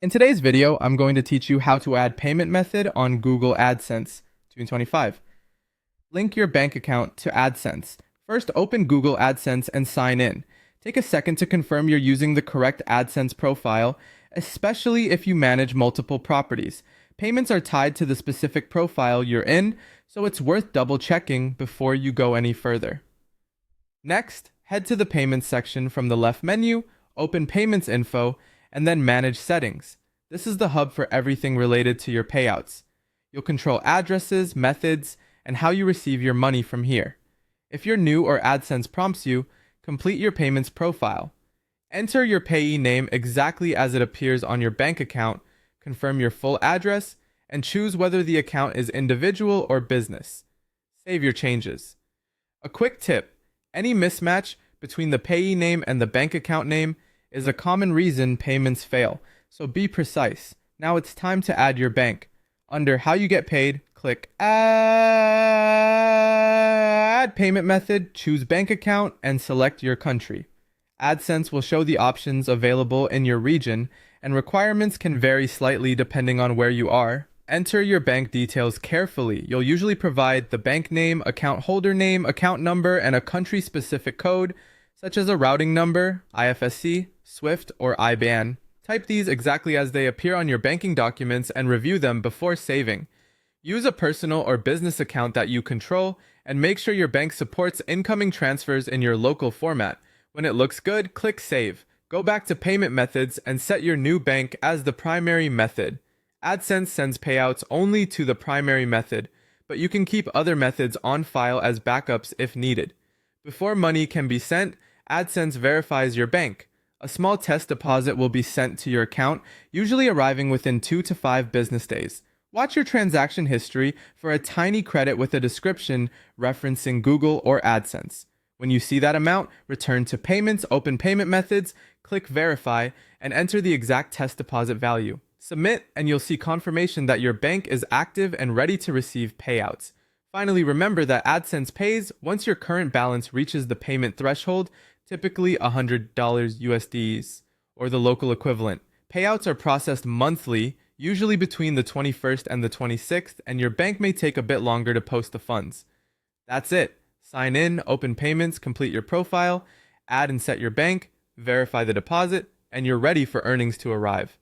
In today's video, I'm going to teach you how to add payment method on Google AdSense 2025. Link your bank account to AdSense. First, open Google AdSense and sign in. Take a second to confirm you're using the correct AdSense profile, especially if you manage multiple properties. Payments are tied to the specific profile you're in, so it's worth double checking before you go any further. Next, head to the Payments section from the left menu, open Payments Info, and then Manage Settings. This is the hub for everything related to your payouts. You'll control addresses, methods, and how you receive your money from here. If you're new or AdSense prompts you, complete your payments profile. Enter your payee name exactly as it appears on your bank account, confirm your full address, and choose whether the account is individual or business. Save your changes. A quick tip: any mismatch between the payee name and the bank account name is a common reason payments fail, so be precise. Now it's time to add your bank. Under How You Get Paid, click Add Payment Method, choose Bank Account, and select your country. AdSense will show the options available in your region, and requirements can vary slightly depending on where you are. Enter your bank details carefully. You'll usually provide the bank name, account holder name, account number, and a country-specific code, such as a routing number, IFSC, SWIFT, or IBAN. Type these exactly as they appear on your banking documents and review them before saving. Use a personal or business account that you control, and make sure your bank supports incoming transfers in your local format. When it looks good, click Save. Go back to Payment Methods and set your new bank as the primary method. AdSense sends payouts only to the primary method, but you can keep other methods on file as backups if needed. Before money can be sent, AdSense verifies your bank. A small test deposit will be sent to your account, usually arriving within 2 to 5 business days. Watch your transaction history for a tiny credit with a description referencing Google or AdSense. When you see that amount, return to Payments, open Payment Methods, click Verify, and enter the exact test deposit value. Submit, and you'll see confirmation that your bank is active and ready to receive payouts. Finally, remember that AdSense pays once your current balance reaches the payment threshold, typically $100 USDs, or the local equivalent. Payouts are processed monthly, usually between the 21st and the 26th, and your bank may take a bit longer to post the funds. That's it. Sign in, open payments, complete your profile, add and set your bank, verify the deposit, and you're ready for earnings to arrive.